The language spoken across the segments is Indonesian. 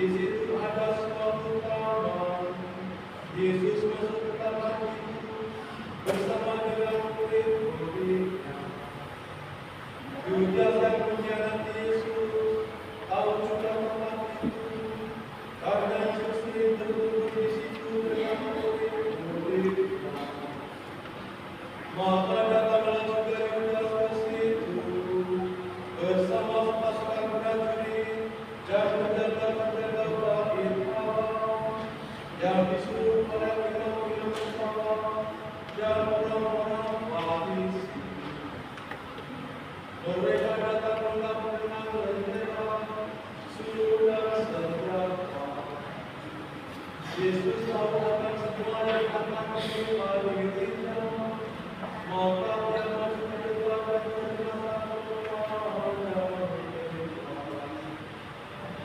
situ ada suatu taman. Yesus masuk ke taman itu bersama dengan murid-muridnya. Yudas yang mengkhianati Yesus tahu juga tempat itu, karena Yesus sering berkumpul di situ dengan murid-muridnya. Maka datanglah juga Yudas ke situ bersama pasukan prajurit dan penjaga-penjaga bait Allah yang disuruh oleh imam-imam kepala dan orang-orang Farisi. Mereka datang lengkap dengan bendera, suruh dan senjata. Yesus tahu akan semua yang akan menimpa dirinya, maka dia masuk ke dalam dan berkata kepada mereka,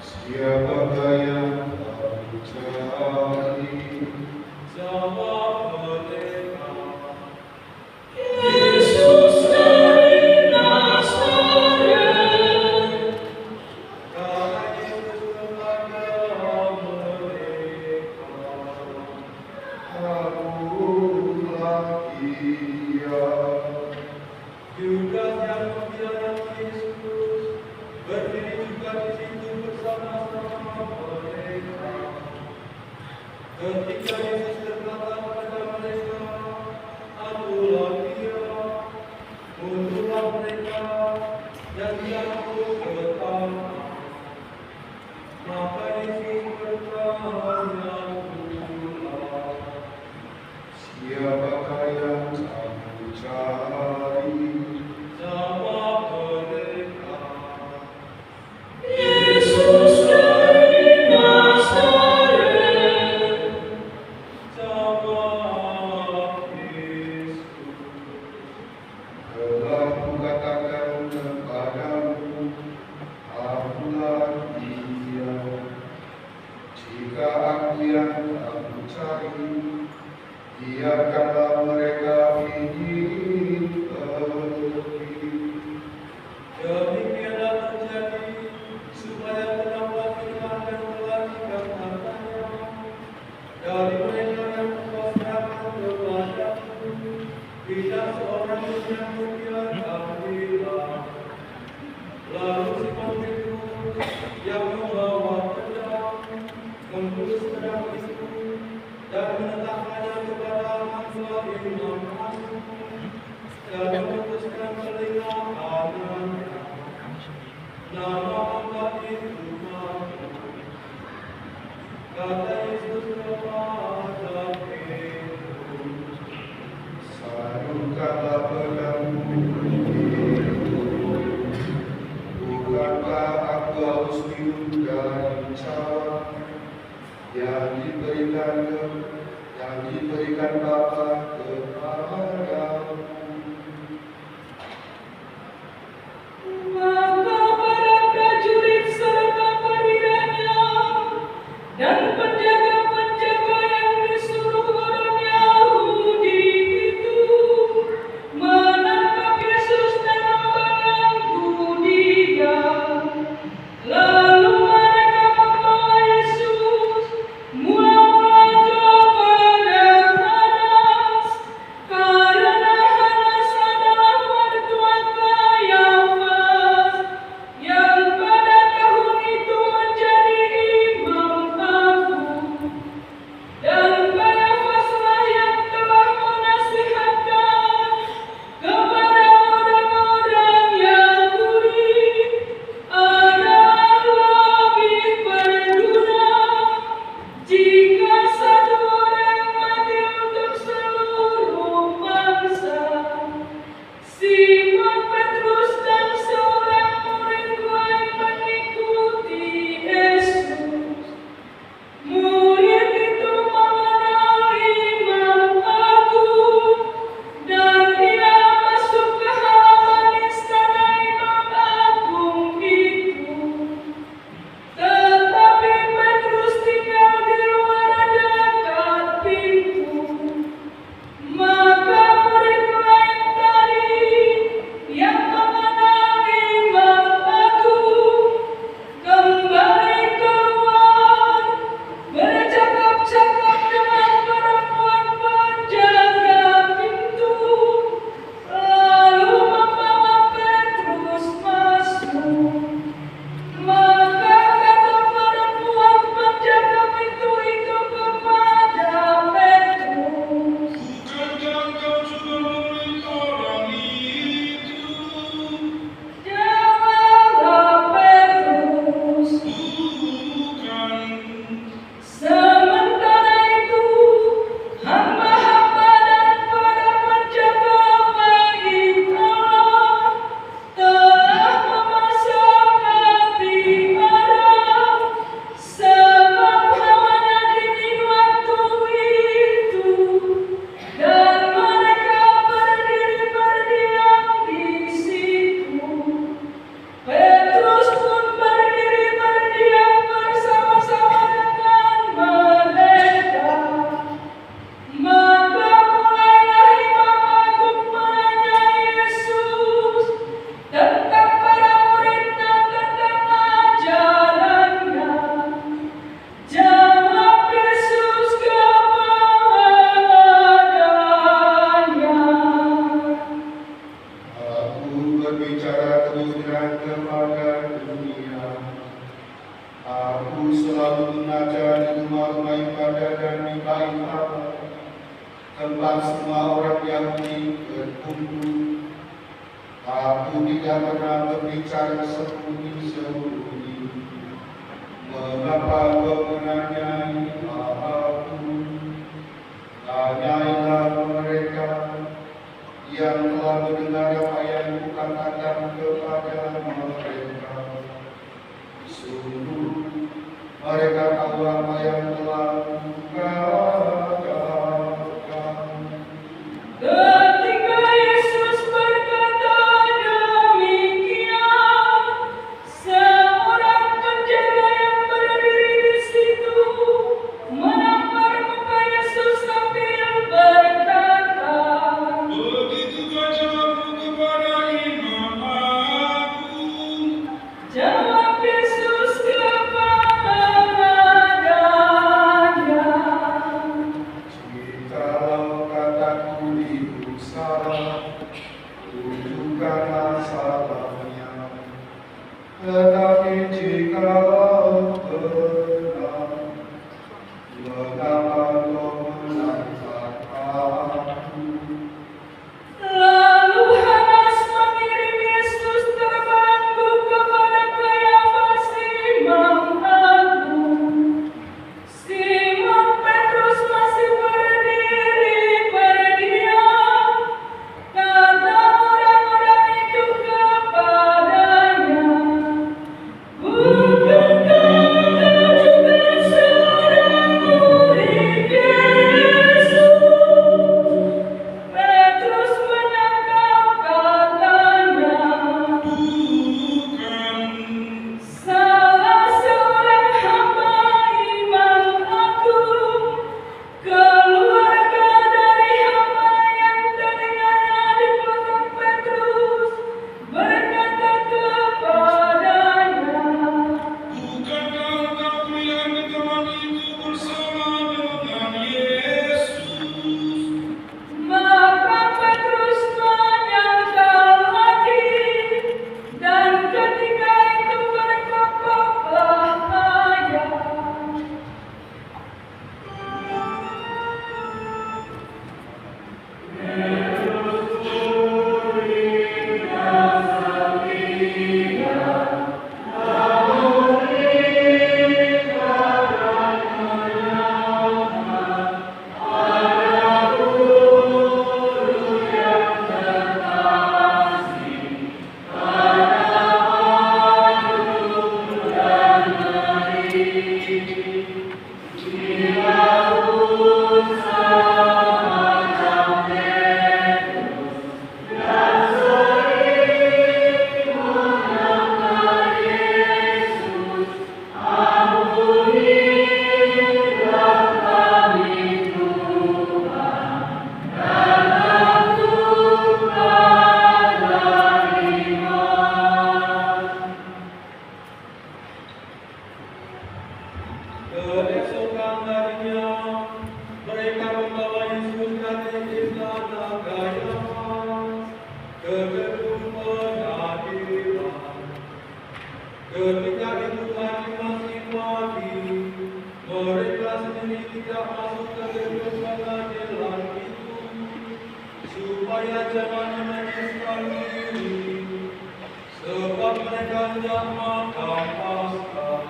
siapakah yang aku cari? jawab mereka, Yesus dari Nazaret. karena Yesus kepada mereka, Akulah Dia. Yudas yang mengkhianati Yesus berdiri juga di situ bersama-sama mereka. Ketika Yesus berkata kepada mereka, "Akulah Dia," mundurlah mereka dan jatuh ke tanah. Maka Yesus bertanya pula, Siapakah yang aku cari? jawab mereka, Yesus dari Nazaret. jawab Yesus. Telah kukatakan kepadamu, akulah Dia. Jika aku yang aku cari, biarkanlah mereka hidup pergi. Demikianlah terjadi supaya mendapat firman yang telah dikatakannya, dari mereka yang mempercayakan kepadaku, tidak seorang pun yang membiarkan hilang. Lalu Simon Petrus yang membawa pedang membungkus pedang itu dan meletakkannya kepada hamba imam agung dan memutuskan telinga kanannya. Nama hamba itu Malkus. Kata Yesus kepada Petrus, Salurkanlah pedangmu. Bukankah aku harus minum dari cawan yang diberikan Bapa kepadamu? Maka para prajurit serta perwiranya dan penjaga-penjaga yang berkumpul. Aku tidak pernah berbicara sembunyi-sembunyi. Mengapa kau menanyai aku? Tanyailah mereka yang telah mendengar apa yang kukatakan kepada mereka. Sungguh mereka tahu apa yang telah kukatakan. Ketika Yesus berkata demikian, seorang penjaga yang berdiri di situ menampar muka Yesus sambil berkata, Begitukah jawabmu kepada imam agung? jawab Yesus kepadanya, Jikalau kataku itu salah, tunjukkanlah salahnya. Tetapi jikalau benar, mengapa kau menantang aku? lalu Hanas mengirim Yesus terbangku kepada Kayafas imam agung. Simon Petrus masih berdiri berdiam. Kata orang-orang itu kepadanya, bukankah engkau juga seorang murid Yesus? Petrus menangkap katanya, Bukan. salah seorang hamba imam agung, keluarga dari hamba yang telinganya dipotong. Petrus berkata kepadanya, Bukankah engkau melihat di tempat itu bersama dengan Yesus? maka Petrus menyangkal lagi, dan ketika itu berkokoklah ayat. Keesokan harinya, mereka membawa Yesus dari istana Kayafas ke gedung pengadilan. Ketika itu hakim masih mati, mereka sendiri tidak masuk ke gedung pengadilan itu, supaya jangan menajiskan diri, sebab mereka hendak makan Paskah.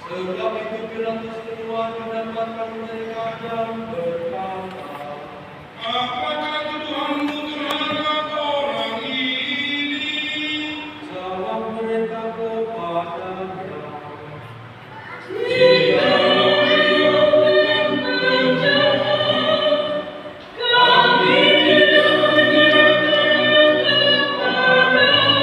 Sebab itu Pilatus keluar mendapatkan mereka dan berkata, apakah tuduhanmu terhadap orang ini? Jawab mereka kepadanya, Jika dia bukan penjahat, kami tidak menyerahkannya kepadamu.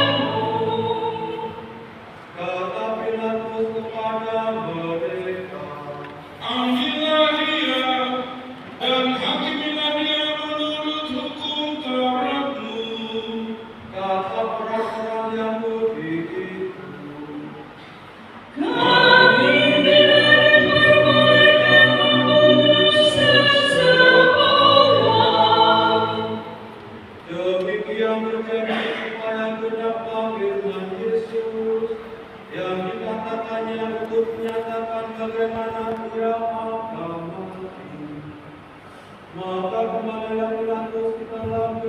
kata Pilatus kepada mereka, ambillah dia dan hakimilah dia menurut hukum Tauratmu. Kata orang-orang Yahudi itu, Kami tidak diperbolehkan membunuh seseorang. demikian terjadi supaya genaplah firman Yesus yang dikatakannya untuk menyatakan bagaimana ia akan mati. Maka kembalilah Pilatus ke dalam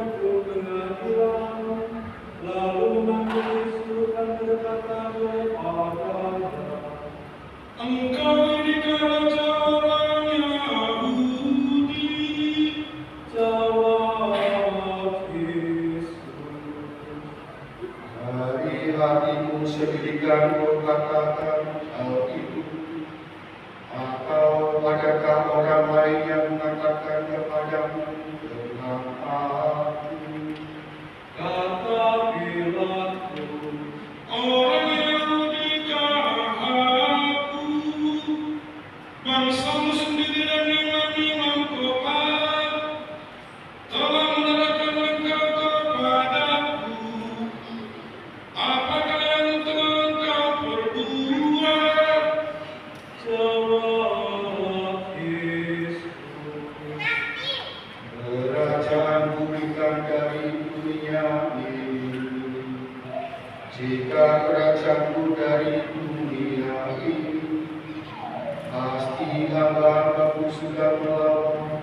sedemikian kau katakan hal itu? Atau adakah orang lain yang mengatakan kepadamu tentang aku? Kata Pilatus, Orang Yahudi aku, bangsamu sendiri dan imam-imam Tuhan telah menyerahkan engkau kepadaku. Apakah yang telah engkau perbuat? jawab Yesus, Kerajaanku bukan dari dunia ini. Jika kerajaanku dari dunia ini, pasti hamba-hambaku sudah melawan,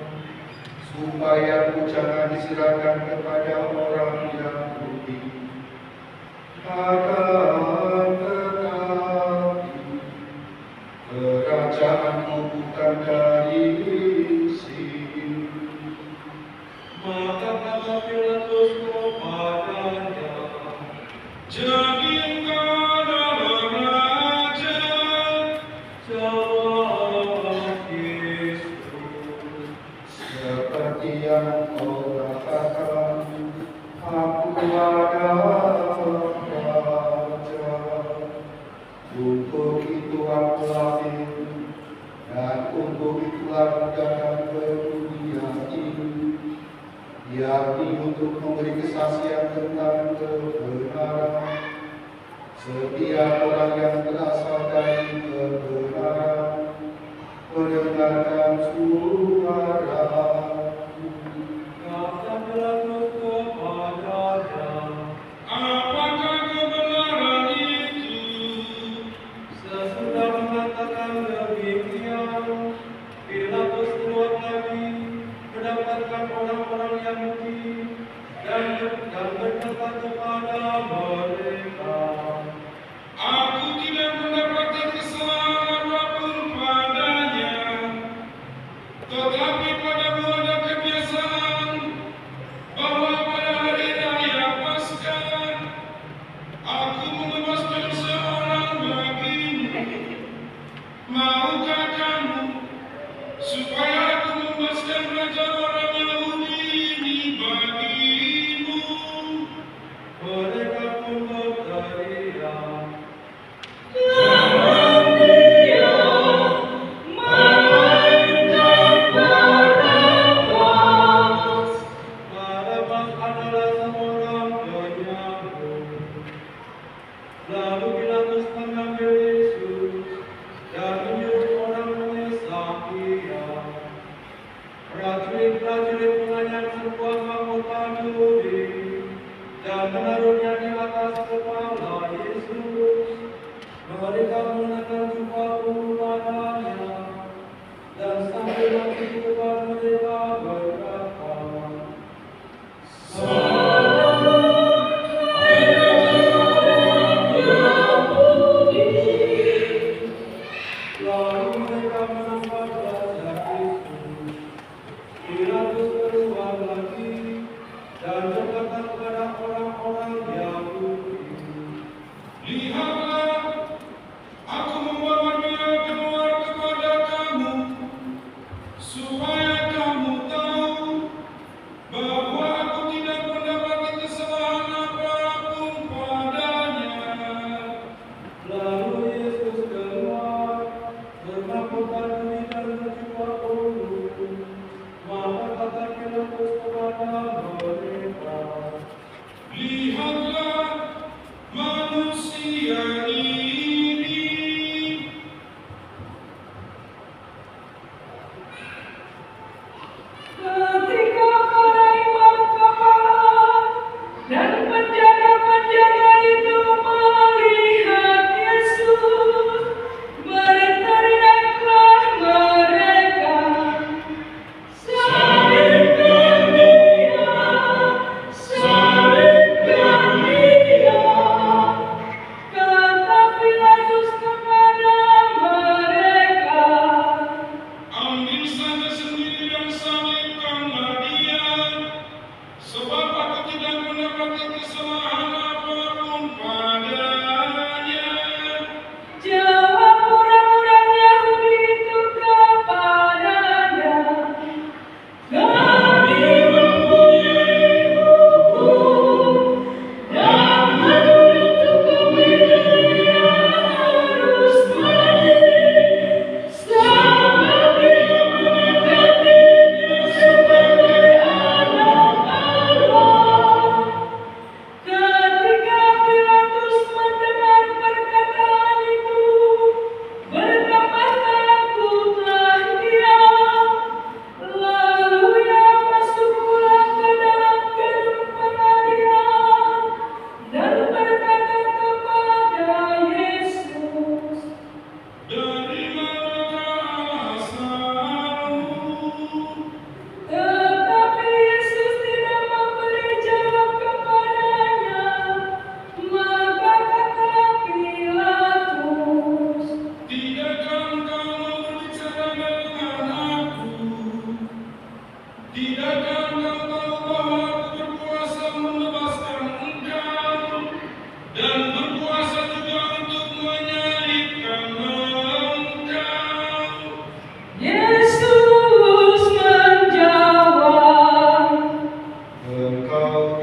supaya aku jangan diserahkan kepada orang Yahudi. Akan tetapi, kerajaanku bukan dari sini. maka kata Pilatus kepadanya, Jadi engkau adalah raja. jawab Yesus, Seperti yang kau katakan, aku adalah raja. Untuk itu aku lahir, dan untuk itulah aku datang ke dunia ini, yakni untuk memberi kesaksian tentang kebenaran. Setiap orang yang berasal dari kebenaran mendengarkan suaraku. kata Pilatus kepadanya, Apakah kebenaran itu? sesudah mengatakan demikian, Pilatus keluar lagi, mendapatkan orang-orang Yahudi dan berkata kepada mereka, Aku tidak mendapatkan kesalahan apapun padanya. Tetapi padamu ada kebiasaan bahwa pada hari raya Paskah aku membebaskan seorang bagimu. Maukah kamu supaya aku membebaskan raja orang Yahudi ini bagimu? mereka pun berteriak, Jangan dia melainkan Barabbas. Barabbas adalah seorang penyamun. Lalu Pilatus mengambil Yesus dan menyuruh orang menyesal dia. Prajurit-prajurit menganyam sebuah mahkota duri dan menaruhnya di atas kepala Yesus. Mereka mengenakan jubah ungu padanya dan sambil menghidupkan mereka berkata, lalu mereka menangkap raja itu. Pilatus keluar lagi dan berkata kepada orang-orang Yahudi, Lihatlah, aku membawa dia keluar kepada kamu, supaya kamu tahu bahwa aku tidak mendapati kesalahan apapun padanya. lalu Yesus keluar bermahkota duri dan berjubah ungu. Maka kata Pilatus kepada mereka,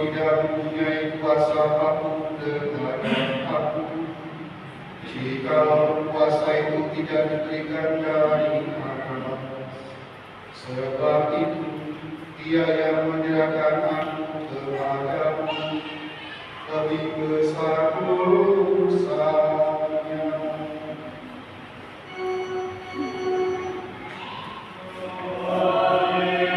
tidak mempunyai kuasa apapun terhadap aku. Jika kuasa itu tidak diberikan dari atas, sebab itu Dia yang menyerahkan aku kepadamu lebih besar dosanya. Amin.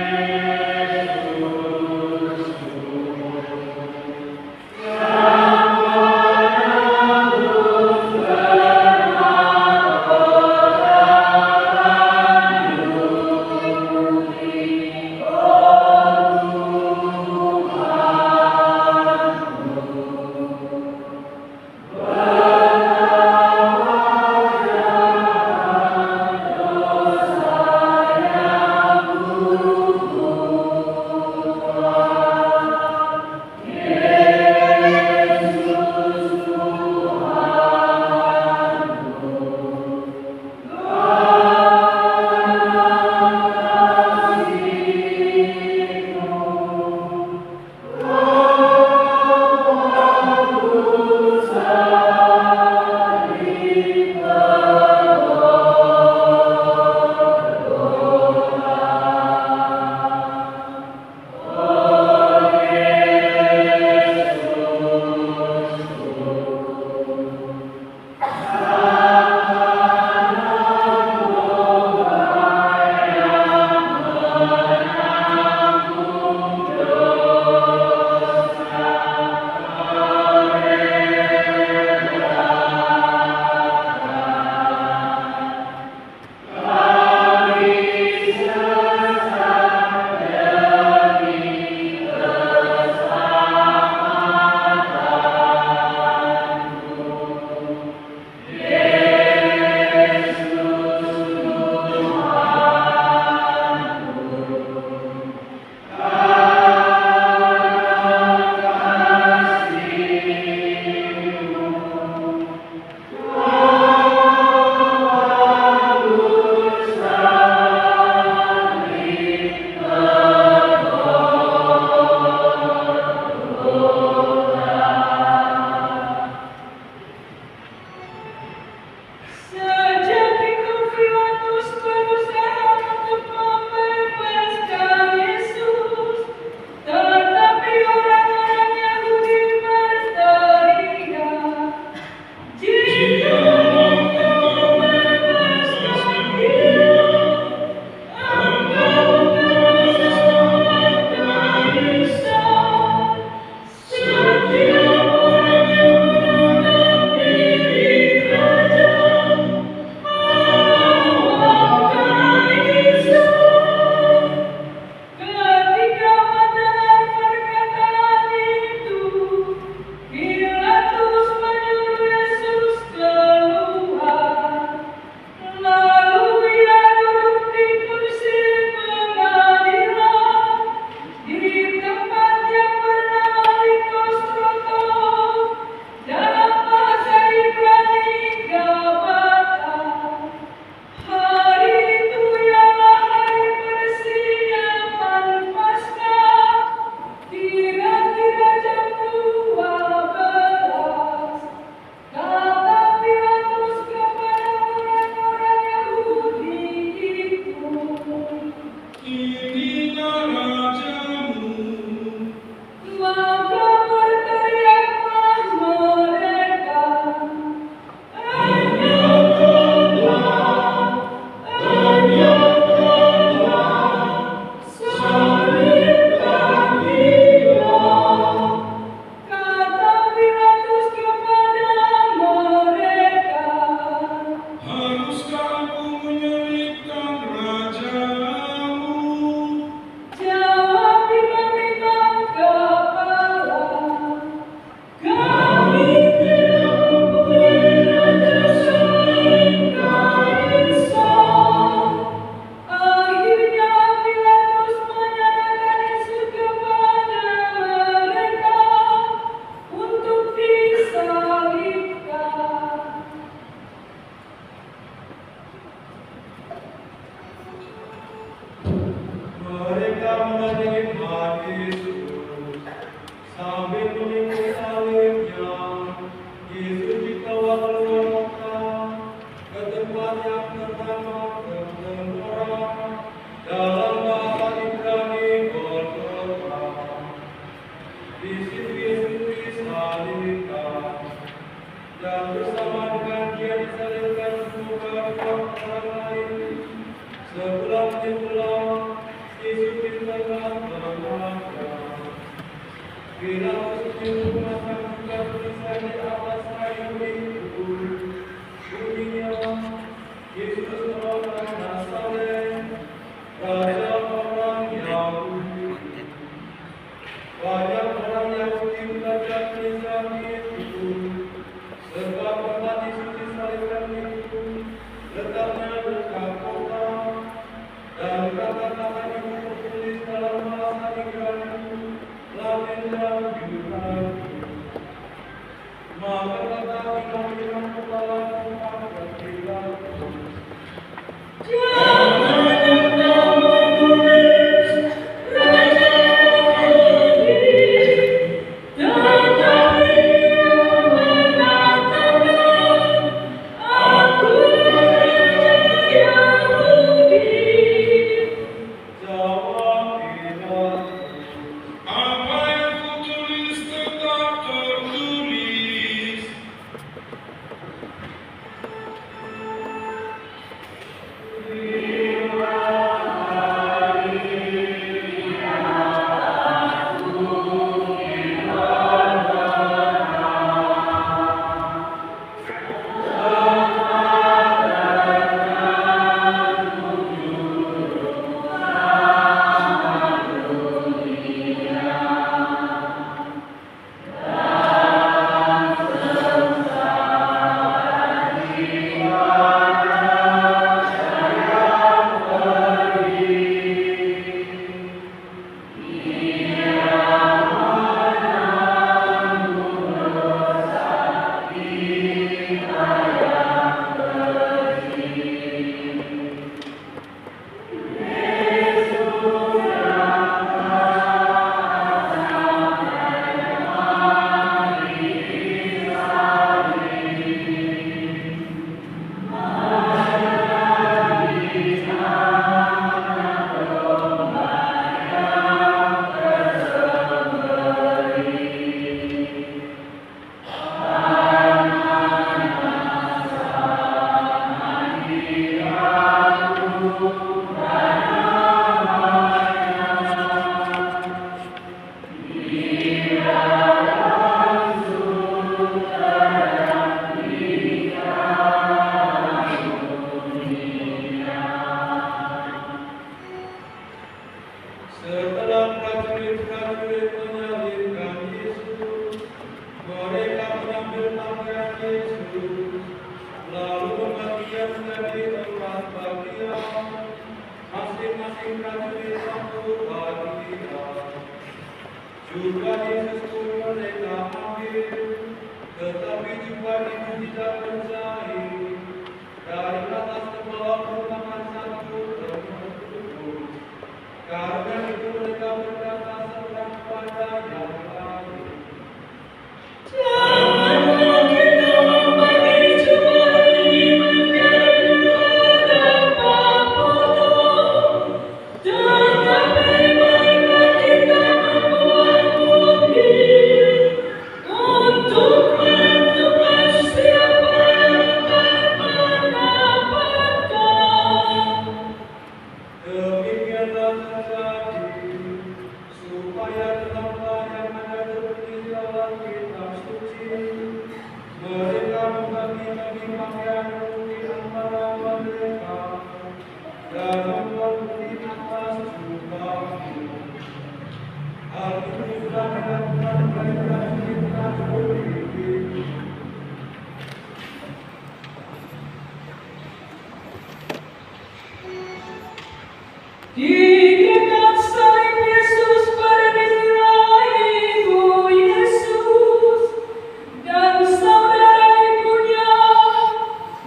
sambil menikmati salibnya, Yesus dibawa keluar kota ke tempat yang pertama tertera dalam bahasa Ibrani Golgota. Di situ Yesus disalibkan dan bersama dengan Dia disalibkan juga orang lain. Sebelah Yesus di tengah-tengahnya. Pilatus menyuruhkan juga tulisan di atas kayu itu. Bunyinya, Yesus orang Nazaret, Raja orang Yahudi. Banyak orang Yahudi belajar tulisan itu, sebab tempat Yesus disalibkan itu letaknya dekat kota, dan kata-kata itu tertulis dalam bahasa Ibrani, Latin dan Yunani. Maka kata imam-imam kepala kepada Pilatus, setelah prajurit-prajurit menyalibkan Yesus, mereka mengambil pakaian Yesus, lalu membaginya menjadi 4 bagian, masing-masing prajurit 1 bagian. Juga Yesus pun mereka ambil, tetapi juga itu tidak berjahit. Dari atas ke bawah merupakan satu tertutup. Karena itu mereka berkata seorang kepada yang lain, janganlah kita membagi cuma ini menjadi 2 potong, tetapi marilah kita membuat bukit untuk menentukan siapa yang akan mendapatkan. demikianlah terjadi, supaya dalamlah yang ada tertulis dalam kitab suci, mereka membagi-bagi pakaian di antara mereka, dan membuat di atas jubahnya. Hal itu sudah dilakukan oleh prajurit-prajurit itu. Di dekat salib Yesus berdirilah ibu Yesus dan saudara ibunya,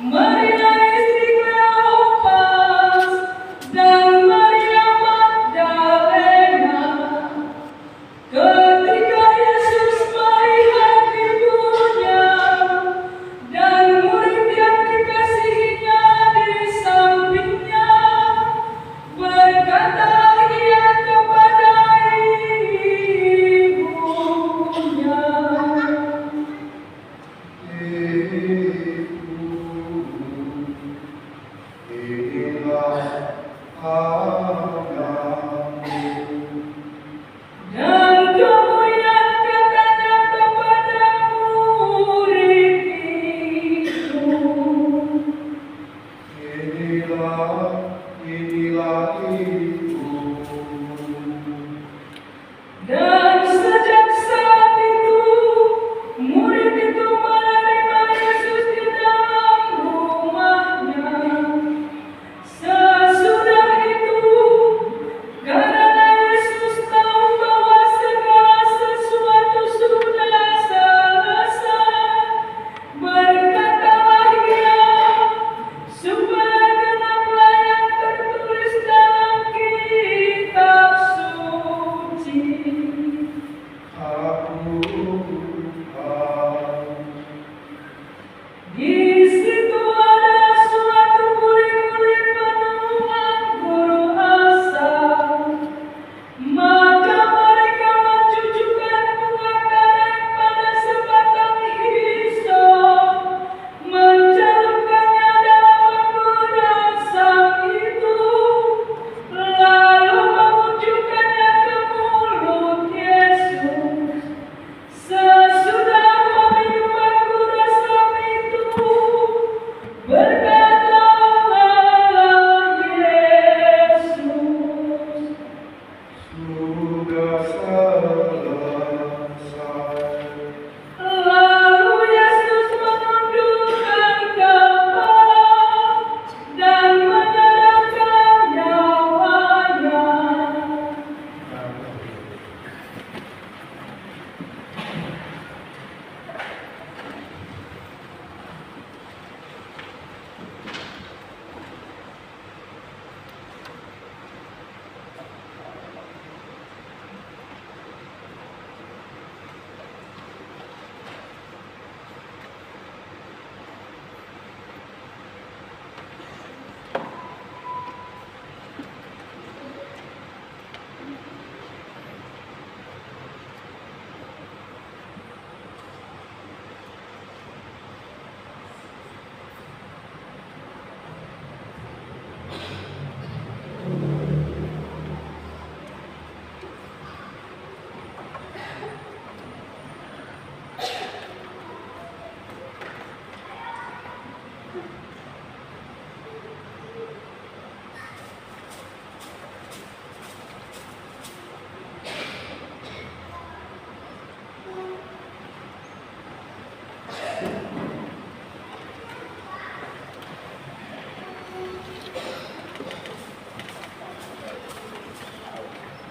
Maria istri Kleopas dan Maria Magdalena. Ketika Yesus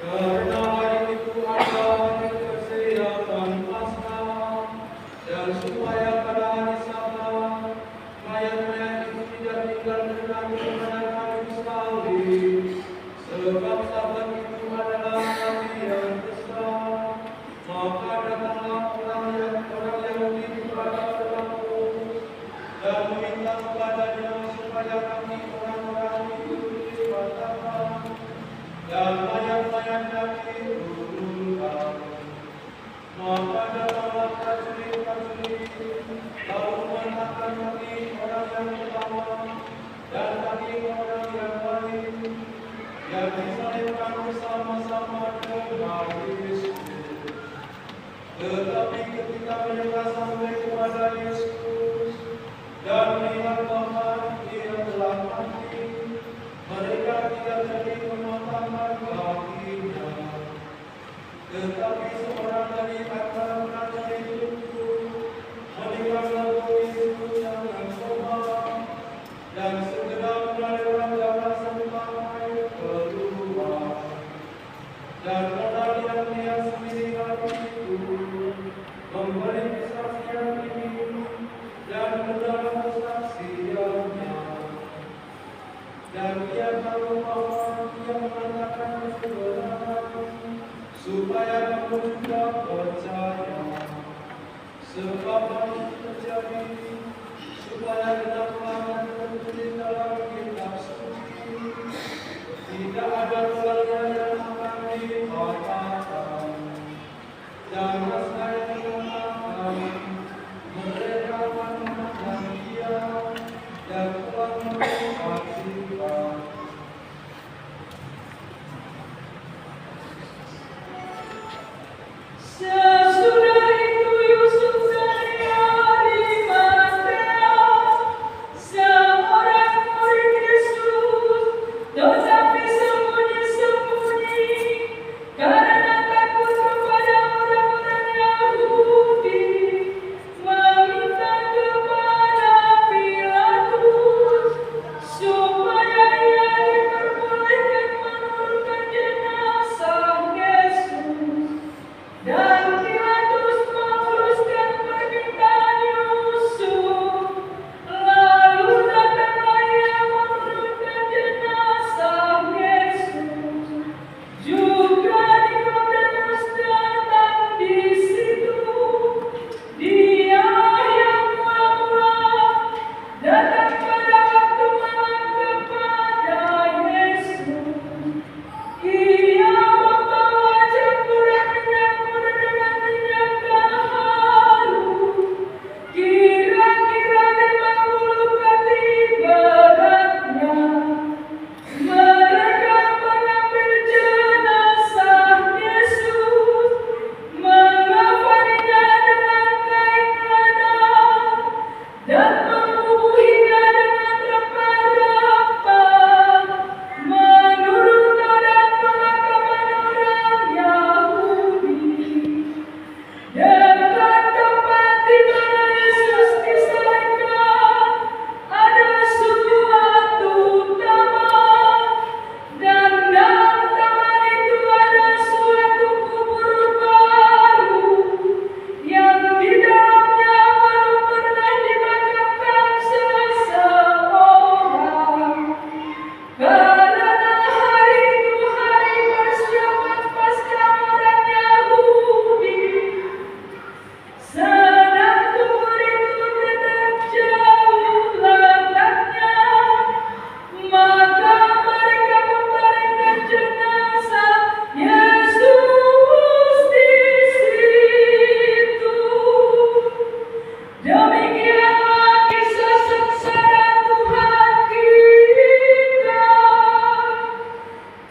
Karena hari itu adalah hari kesehatan Paskah, dan supaya pada hari Sabat mayat-mayat itu tidak tinggal tergantung pada kayu salib, sebab Sabat itu adalah hari yang besar. Maka datanglah orang Yahudi kepada Pilatus dan meminta kepadanya supaya kami orang-orang itu dibebaskan dan mayat-mayatnya diturunkan. Maka datanglah prajurit-prajurit lalu menangkap kaki orang yang pertama dan kaki orang yang lain yang disalibkan bersama-sama dengan Yesus. Tetapi ketika mereka sampai kepada Yesus dan melihat bahwa Dia telah mati, mereka tidak jadi mematahkan kakinya. Tetapi seorang dari antara prajurit itu menikam lagu Yesus dengan tombak, dan segera mengalirkan darah sampai keluar. Dan orang yang dia sendiri hari itu memberi kesaksian ini dan mendalam kesaksiannya. Dan dia tahu bahwa dia mengatakan kebenaran supaya kamu juga percaya. Sebab hal itu terjadi supaya genaplah yang tertulis dalam kitab suci. Tidak ada duanya yang akan dikatakan. Jangan saya mengatakan mereka akan memandang Dia dan telah mengasihikan. Sesudah itu Yusuf dari Arimatea, seorang murid Yesus, tetapi sembunyi-sembunyi karena takut kepada orang-orang Yahudi, meminta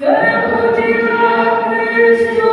Terpujilah Kristus.